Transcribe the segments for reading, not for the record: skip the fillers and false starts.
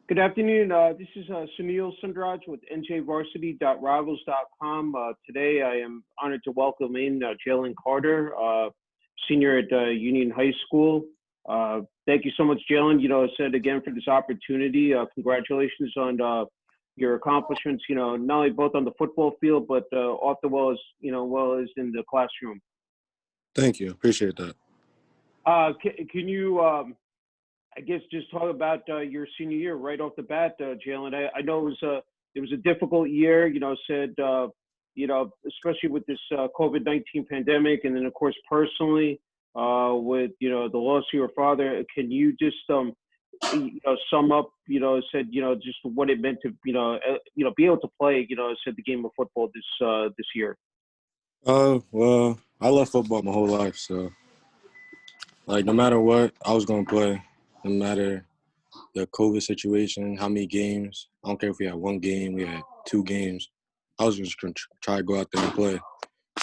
Good afternoon. This is Sunil Sundaraj with njvarsity.rivals.com. Today, I am honored to welcome in Jalen Carter, senior at Union High School. Thank you so much, Jalen. Said again for this opportunity. Congratulations on your accomplishments. Not only both on the football field, but off the well as well as in the classroom. Thank you. Appreciate that. Can you? I guess just talk about your senior year right off the bat, Jalen. I know it was a difficult year. Especially with this COVID-19 pandemic, and then of course personally with the loss of your father. Can you just sum up just what it meant to be able to play the game of football this year? Well, I love football my whole life, so no matter what, I was gonna play. No matter the COVID situation, how many games. I don't care if we had one game, we had two games. I was just gonna try to go out there and play.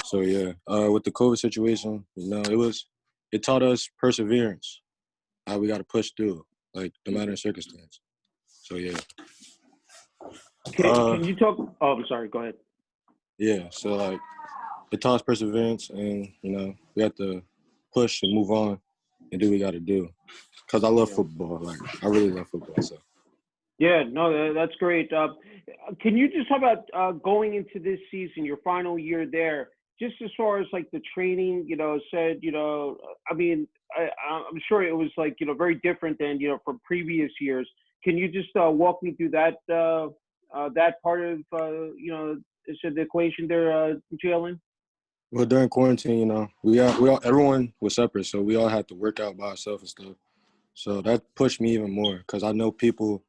So yeah, with the COVID situation, it taught us perseverance. How we got to push through, no matter the circumstance. So yeah. Can you talk? Oh, I'm sorry. Go ahead. Yeah. So it taught us perseverance, and we have to push and move on and do what we got to do. Cause I love football. I really love football. So. Yeah, no, that's great. Can you just talk about going into this season, your final year there, just as far as the training, I'm sure it was very different than, from previous years. Can you just walk me through that part of, the equation there, Jalen? Well, during quarantine, everyone was separate, so we all had to work out by ourselves and stuff. So that pushed me even more because I know people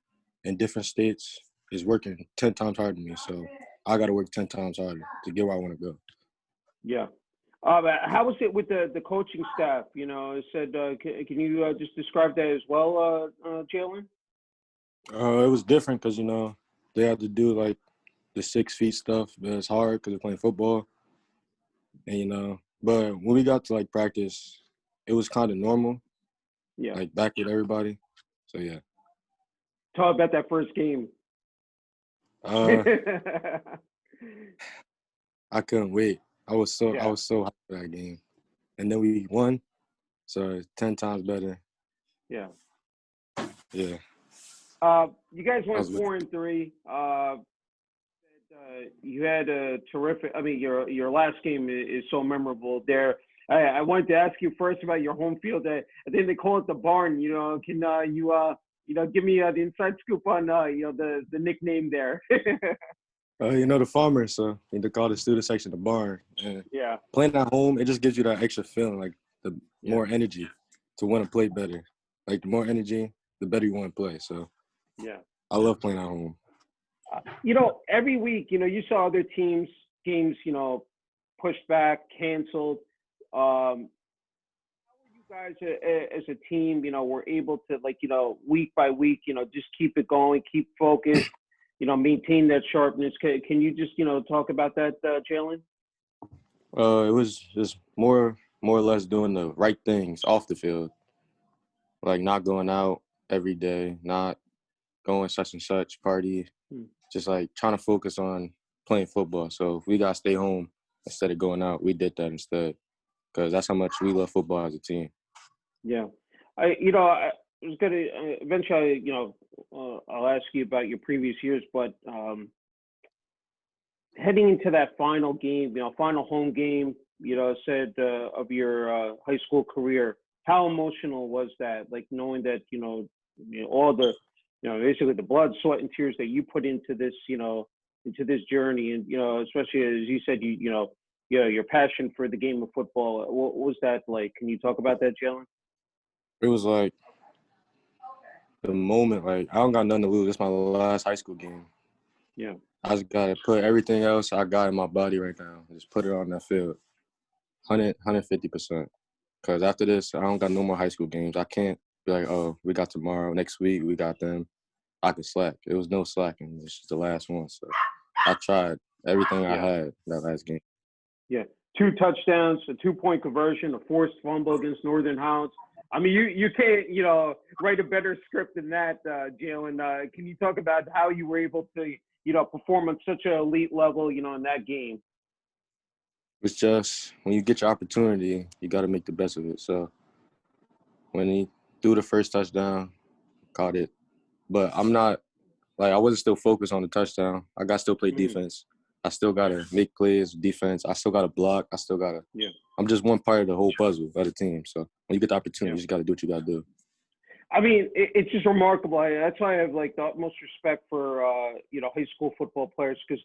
in different states is working 10 times harder than me. So I got to work 10 times harder to get where I want to go. Yeah. How was it with the coaching staff? It said, can you just describe that as well, Jalen? It was different because, they had to do the 6 feet stuff, but it's hard because they're playing football. And, but when we got to practice, it was kind of normal. Yeah. Back with everybody. So yeah. Talk about that first game. I couldn't wait. I was so happy for that game. And then we won. So it's 10 times better. Yeah. Yeah. You guys went 4-3. You had a terrific. Your last game is so memorable there. I wanted to ask you first about your home field. I think they call it the barn. Can you give me the inside scoop on the nickname there? The farmers, so they call the student section the barn. And yeah. Playing at home, it just gives you that extra feeling, the more energy to want to play better. The more energy, the better you want to play. So yeah, I love playing at home. Every week, you saw other teams games, pushed back, canceled. How were you guys as a team, were able to week by week, just keep it going, keep focused, maintain that sharpness? Can you just, talk about that, Jalen? It was just more or less doing the right things off the field, not going out every day, not going such and such party, just trying to focus on playing football. So if we got to stay home instead of going out, we did that instead because that's how much we love football as a team. Yeah. I was going to eventually, I'll ask you about your previous years, but heading into that final game, final home game, of your high school career, how emotional was that? Knowing that, all the, basically the blood, sweat, and tears that you put into this, into this journey, and especially as you said, your passion for the game of football. What was that like? Can you talk about that, Jalen? It was the moment. I don't got nothing to lose. It's my last high school game. Yeah. I just gotta put everything else I got in my body right now. Just put it on that field, 150%. Because after this, I don't got no more high school games. I can't be oh, we got tomorrow, next week we got them. I could slack. It was no slacking. This is the last one. So I tried everything I had that last game. Yeah. 2 touchdowns, a 2-point conversion, a forced fumble against Northern Hounds. I mean, you can't, write a better script than that, Jalen. Can you talk about how you were able to, perform on such an elite level, in that game? It's just when you get your opportunity, you got to make the best of it. So when he threw the first touchdown, caught it. But I'm not like I wasn't still focused on the touchdown. I got to still play Mhm. defense. I still gotta make plays, defense. I still gotta block. I still gotta. Yeah, I'm just one part of the whole puzzle of the team. So when you get the opportunity, yeah. you just gotta do what you gotta do. I mean, it's just remarkable. That's why I have like the utmost respect for high school football players because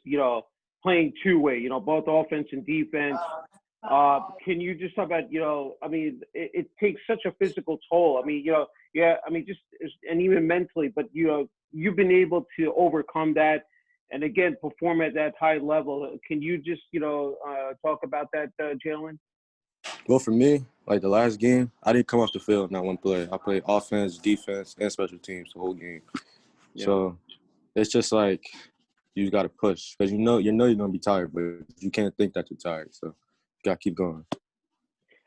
playing two way, both offense and defense. Can you just talk about I mean, it takes such a physical toll. I mean, yeah, I mean, just and even mentally, but you've been able to overcome that, and again, perform at that high level. Can you just talk about that, Jalen? Well, for me, like the last game, I didn't come off the field not one play. I played offense, defense, and special teams the whole game. Yeah. So it's just like you got to push because you're gonna be tired, but you can't think that you're tired. So you gotta keep going.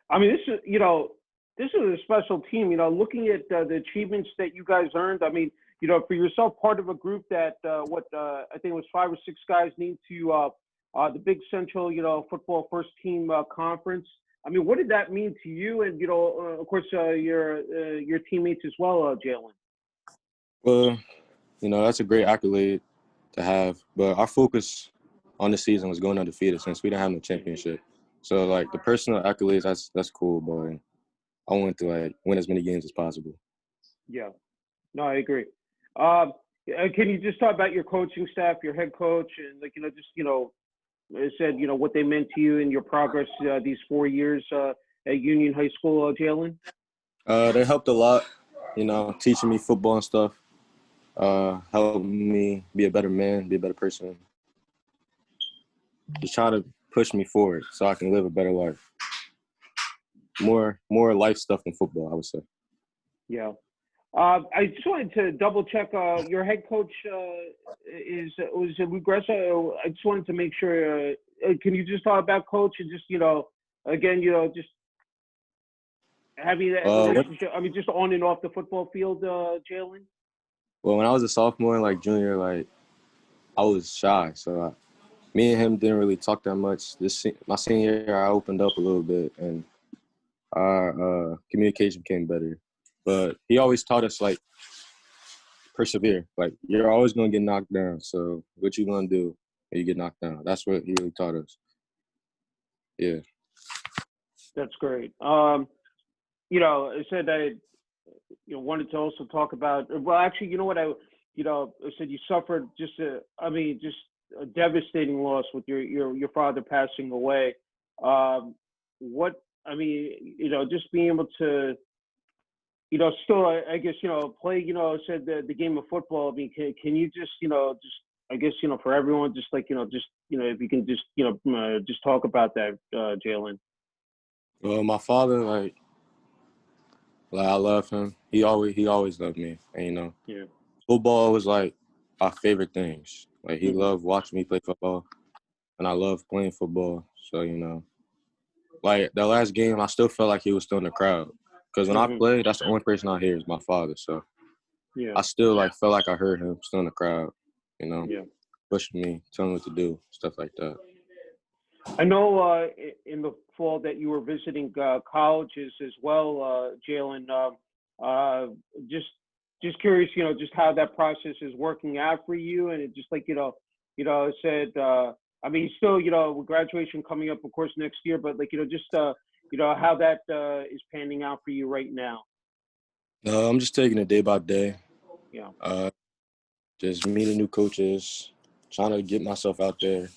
I mean, this is a special team. Looking at the achievements that you guys earned. I mean, for yourself, part of a group that I think it was 5 or 6 guys named to the Big Central, football first team conference. I mean, what did that mean to you? And of course, your teammates as well, Jalen. Well, that's a great accolade to have, but our focus on the season was going undefeated since we didn't have no championship. So like the personal accolades, that's cool, but I wanted to like win as many games as possible. Yeah. No, I agree. Can you just talk about your coaching staff, your head coach, and like just said what they meant to you and your progress these 4 years at Union High School, Jalen? They helped a lot, teaching me football and stuff. Helped me be a better man, be a better person. Just trying to push me forward so I can live a better life. More life stuff than football, I would say. Yeah. I just wanted to double check. Your head coach was Regressa. I just wanted to make sure. Can you just talk about coach and just again just having that What? relationship? I mean, just on and off the football field, Jalen. Well, when I was a sophomore and like junior, like I was shy, so me and him didn't really talk that much. My senior year, I opened up a little bit, and our communication became better. But he always taught us like persevere. Like you're always gonna get knocked down. So what you gonna do when you get knocked down? That's what he really taught us. Yeah. That's great. I said I wanted to also talk about. Well, actually, you know what I said you suffered just a devastating loss with your father passing away. What I mean, just being able to, still I guess play. Said the game of football. I mean, can you just just I guess for everyone, just like just if you can just just talk about that, Jalen. Well, my father, like I love him. He always loved me, and Yeah. football was like our favorite things. Like he Hmm. loved watching me play football, and I love playing football. So like that last game, I still felt like he was still in the crowd. Because when I Hmm. play, that's the only person I hear is my father. So Yeah. I still like felt like I heard him still in the crowd, Yeah. pushing me, telling me what to do, stuff like that. I know in the fall that you were visiting colleges as well, Jalen. Uh, just just curious, just how that process is working out for you, and it just like I said. I mean, still, with graduation coming up, of course, next year, but like just how that is panning out for you right now. I'm just taking it day by day. Yeah. Uh, just meeting new coaches, trying to get myself out there,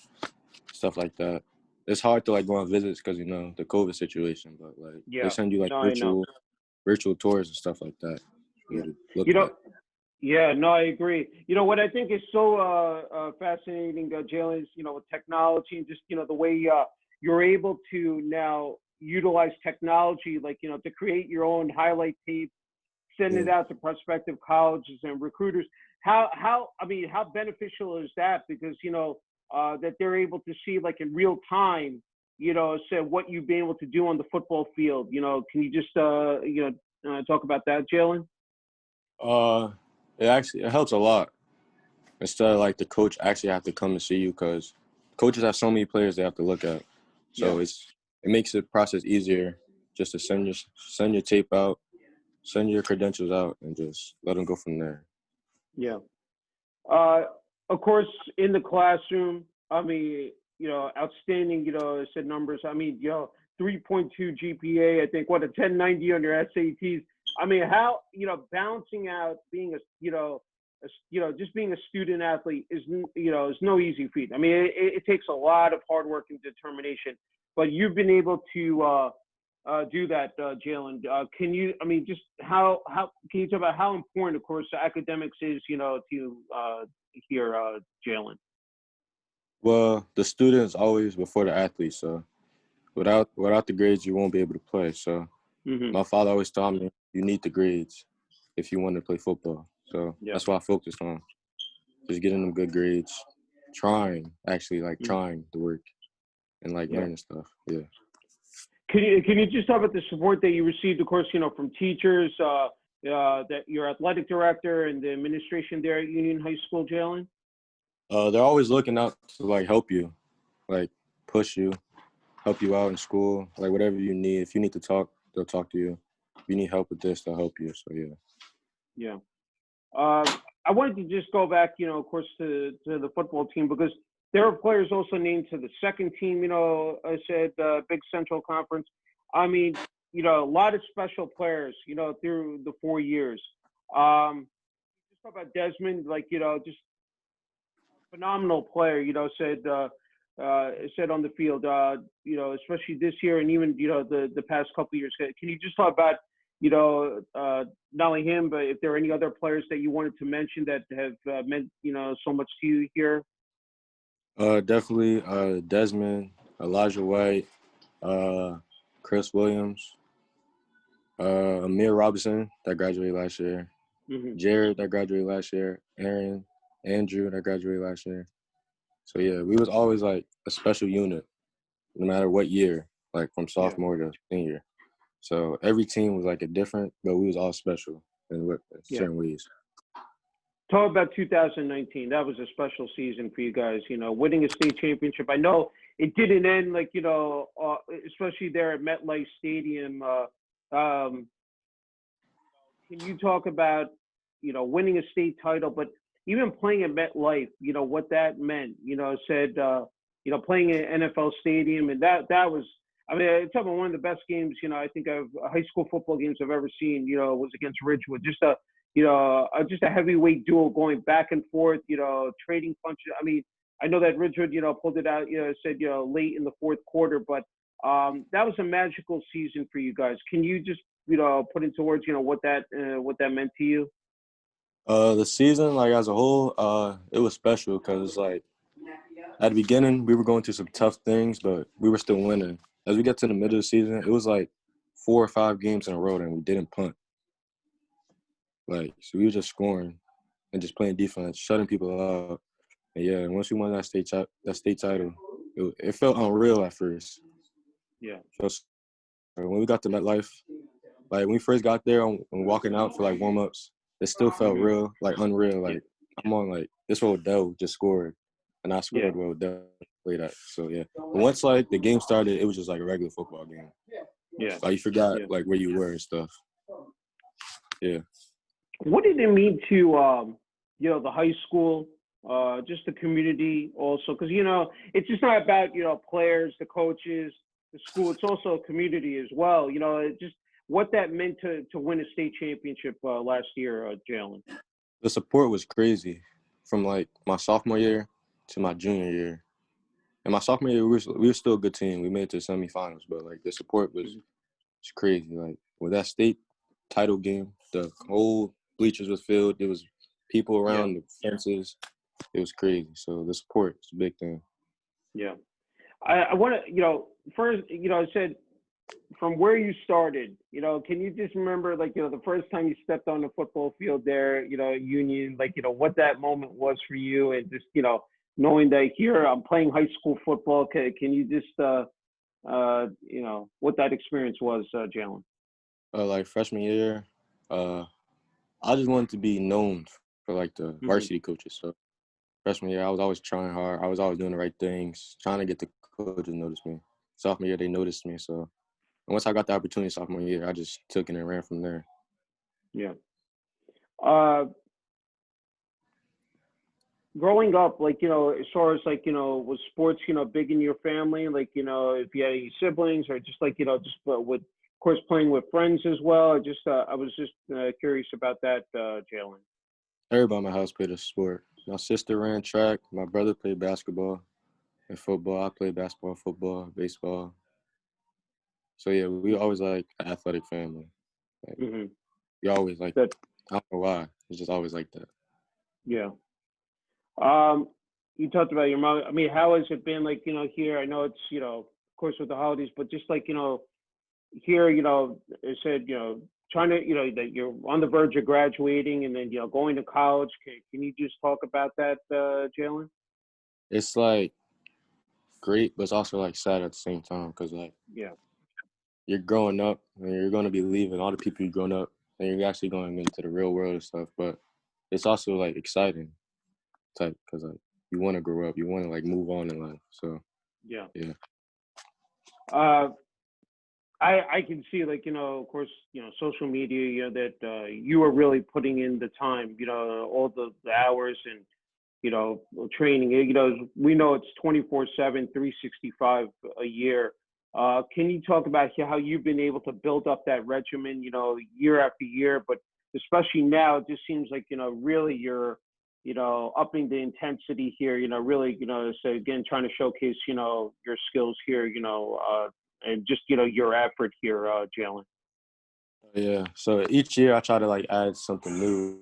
stuff like that. It's hard to like go on visits because the COVID situation, but like they Yeah. send you like No, I know. virtual tours and stuff like that for you Yeah. to look You know, at. Yeah, no, I agree. What I think is so fascinating, Jalen, is with technology and just the way you're able to now utilize technology, like to create your own highlight tape, send Yeah. it out to prospective colleges and recruiters. How I mean, how beneficial is that? Because that they're able to see like in real time, say what you've been able to do on the football field. Can you just talk about that, Jalen? Uh, it helps a lot. Instead of like the coach actually have to come and see you because coaches have so many players they have to look at. Yeah, So it makes the process easier just to send your tape out, send your credentials out, and just let them go from there. yeah. Uh, of course, in the classroom, I mean, outstanding, said numbers. I mean, 3.2 GPA, I think, what, a 1090 on your SATs. I mean, how, balancing out being just being a student athlete is no easy feat. I mean, it takes a lot of hard work and determination, but you've been able to do that, Jalen. Can you? I mean, just how can you talk about how important, of course, academics is, to here, Jalen? Well, the student is always before the athlete. So without the grades, you won't be able to play. So Hmm. my father always taught me you need the grades if you want to play football. So Yeah. that's why I focused on just getting them good grades, Mhm. trying to work and like Yeah. learning stuff. Yeah. Can you just talk about the support that you received, of course, from teachers, that your athletic director and the administration there at Union High School, Jalen? They're always looking out to like help you, like push you, help you out in school, like whatever you need. If you need to talk, they'll talk to you. If you need help with this, they'll help you. So yeah. Yeah. I wanted to just go back, of course, to the football team because there are players also named to the second team. I said Big Central Conference. I mean, a lot of special players, through the 4 years. Just talk about Desmond, like just phenomenal player. Said on the field. Especially this year and even the past couple of years. Can you just talk about not only him, but if there are any other players that you wanted to mention that have meant so much to you here? Definitely Desmond, Elijah White, uh, Chris Williams, Amir Robinson that graduated last year, Hmm. Jared that graduated last year, Aaron, Andrew that graduated last year. So yeah, we was always like a special unit, no matter what year, like from Yeah, sophomore to senior. So every team was like a different, but we was all special in yeah. certain ways. Talk about 2019. That was a special season for you guys. Winning a state championship. I know it didn't end like especially there at MetLife Stadium. Can you talk about winning a state title, but even playing at MetLife, what that meant? Said playing in an NFL stadium, and that was. I mean, it's probably one of the best games. I think of high school football games I've ever seen. Was against Ridgewood. Just a heavyweight duel going back and forth. Trading punches. I mean, I know that Ridgewood, pulled it out. Said late in the fourth quarter, but that was a magical season for you guys. Can you just put into words, what that meant to you? The season, like as a whole, it was special because like at the beginning we were going through some tough things, but we were still winning. As we got to the middle of the season, it was like 4 or 5 games in a row and we didn't punt. Like so we were just scoring and just playing defense, shutting people out. And yeah, once we won that state title, it felt unreal at first. Yeah, When we got to MetLife, like when we first got there and walking out for like warm ups, it still felt hmm, real, like unreal. yeah, Like I'm on like this Odell just scored, and I yeah, scored where Odell played at. So yeah, but once like the game started, it was just like a regular football game. yeah, Like you forgot yeah. like where you were and stuff. Yeah. What did it mean to the high school, just the community also? Because it's just not about players, the coaches, the school. It's also a community as well. Just what that meant to win a state championship last year, Jalen. The support was crazy from like my sophomore year to my junior year. And my sophomore year, we were still a good team. We made it to the semifinals, but like the support was Mhm. it's crazy. Like with that state title game, the whole bleachers was filled. There was people Yeah, around the fences. It was crazy. So the support is a big thing. yeah. I want to, first, I said from where you started, can you just remember, like, the first time you stepped on the football field there, Union, like, what that moment was for you, and just, knowing that here I'm playing high school football. Can you just, what that experience was, Jalen? Like freshman year, uh, I just wanted to be known for like the Hmm. varsity coaches. So freshman year, I was always trying hard. I was always doing the right things, trying to get the coaches to notice me. Sophomore year, they noticed me. So once I got the opportunity sophomore year, I just took it and ran from there. Yeah. Uh, Growing up, like, as far as like, was sports, big in your family? Like, if you had any siblings or just like, just with, of course, playing with friends as well. I was just curious about that, Jalen. Everybody in my house played a sport. My sister ran track. My brother played basketball and football. I played basketball, football, baseball. So yeah, we always like an athletic family. Like Mm-hmm. we always like, That, I don't know why. It's just always like that. yeah. Um, you talked about your mother. I mean, how has it been like, here? I know it's, of course with the holidays, but just like, here, it said, trying to, that you're on the verge of graduating and then, going to college. Can you just talk about that, Jalen? It's like great, but it's also like sad at the same time because like Yeah. you're growing up and you're going to be leaving all the people you've grown up and you're actually going into the real world and stuff. But it's also like exciting type because like you want to grow up, you want to like move on in life. So Yeah. yeah, Uh, I can see like, of course, social media, that you are really putting in the time, all the hours and, training. We know it's 24/7, 365 a year. Can you talk about how you've been able to build up that regimen, year after year, but especially now, it just seems like, really you're, upping the intensity here, really, so again, trying to showcase, your skills here, and just, your effort here, Jalen. yeah. So each year I try to like add something new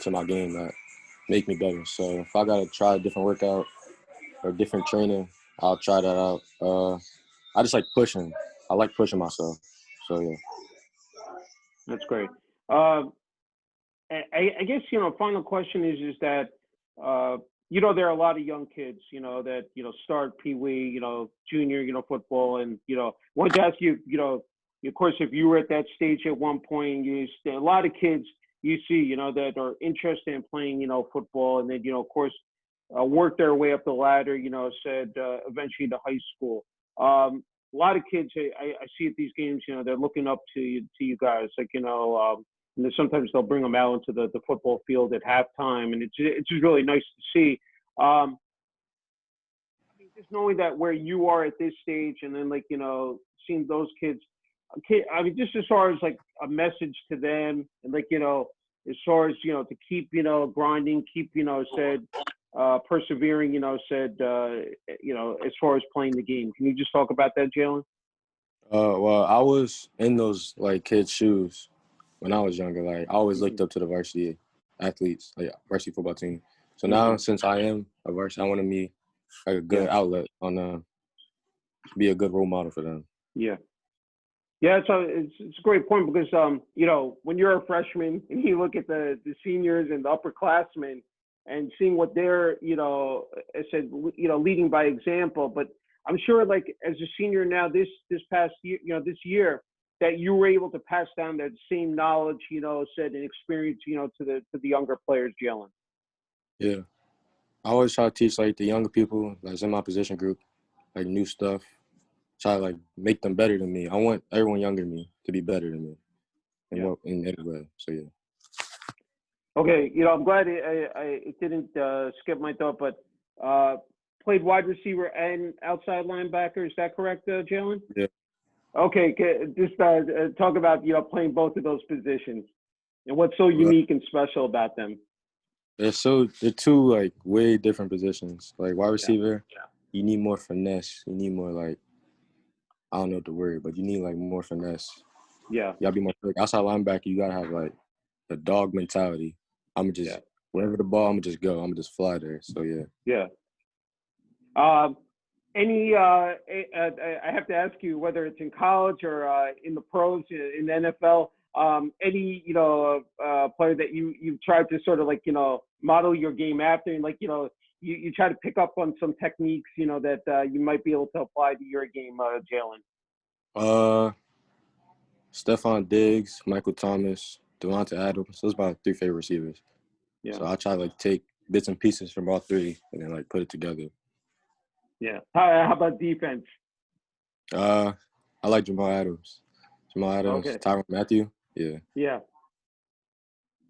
to my game that make me better. So if I gotta try a different workout or different training, I'll try that out. I just like pushing. I like pushing myself. So yeah. That's great. Um, I guess, final question is that uh, there are a lot of young kids, that start Pee Wee, junior, football, and wanted to ask you, of course, if you were at that stage at one point, a lot of kids you see, that are interested in playing, football, and then of course, work their way up the ladder, said eventually to high school. A lot of kids I see at these games, they're looking up to you guys, like and then sometimes they'll bring them out into the football field at halftime, and it's just really nice to see. Um, I mean, just knowing that where you are at this stage, and then like seeing those kids, I mean, just as far as like a message to them, and like as far as to keep grinding, keep said persevering, said as far as playing the game. Can you just talk about that, Jalen? Well, I was in those like kids' shoes when I was younger. Like I always looked Hmm. up to the varsity athletes, like varsity football team. So now, Hmm. since I am a varsity, I want to be like a Yeah, good outlet on be a good role model for them. yeah. Yeah, so it's a great point because when you're a freshman and you look at the seniors and the upperclassmen and seeing what they're I said leading by example, but I'm sure like as a senior now this past year this year that you were able to pass down that same knowledge said and experience to the younger players, Jalen. Yeah, I always try to teach like the younger people that's in my position group like new stuff. Try to like make them better than me. I want everyone younger than me to be better than me in Yeah. what in any way. So yeah. Okay, I'm glad it didn't skip my thought, but uh, played wide receiver and outside linebacker. Is that correct, Jalen? Yeah. Okay, just talk about playing both of those positions and what's so Well, unique and special about them. they're two like way different positions. Like wide Yeah, receiver, you need more finesse. You need more like I don't know what the word, but you need like more finesse. yeah, You gotta be more quick. Outside linebacker, you gotta have like the dog mentality. I'ma yeah, just wherever the ball, I'ma just go. I'ma just fly there. So yeah. yeah. Um, I have to ask you whether it's in college or in the pros in the NFL. Any player that you've tried to sort of like model your game after, and like you try to pick up on some techniques that you might be able to apply to your game, Jalen. Uh Stephon Diggs, Michael Thomas, Devonta Adams. Those are my 3 favorite receivers. Yeah. So I try to like take bits and pieces from all 3 and then like put it together. Yeah. How about defense? I like Jamal Adams. Jamal Adams, Okay. Tyrann Mathieu. Yeah. Yeah.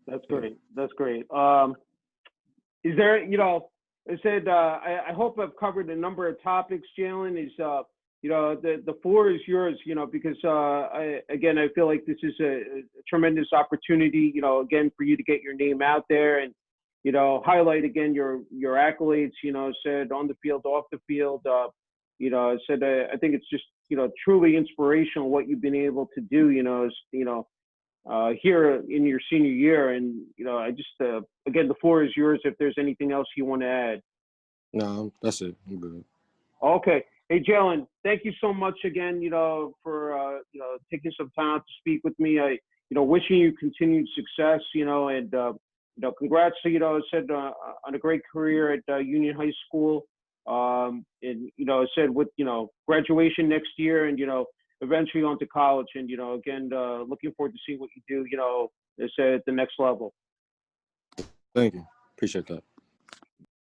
That's Yeah. great. That's great. Is there, I said, I hope I've covered a number of topics, Jalen. The floor is yours, because I feel like this is a tremendous opportunity, again, for you to get your name out there and, highlight again your accolades, said on the field, off the field. I said, I think it's just, truly inspirational what you've been able to do, here in your senior year. And, I just, again, the floor is yours if there's anything else you want to add. No, that's it. I'm good. Okay. Hey, Jalen, thank you so much again, for, taking some time to speak with me. Wishing you continued success, and, congrats to, I said, on a great career at Union High School. And, I said with, graduation next year and, eventually on to college. And, again, looking forward to seeing what you do, I said at the next level. Thank you. Appreciate that.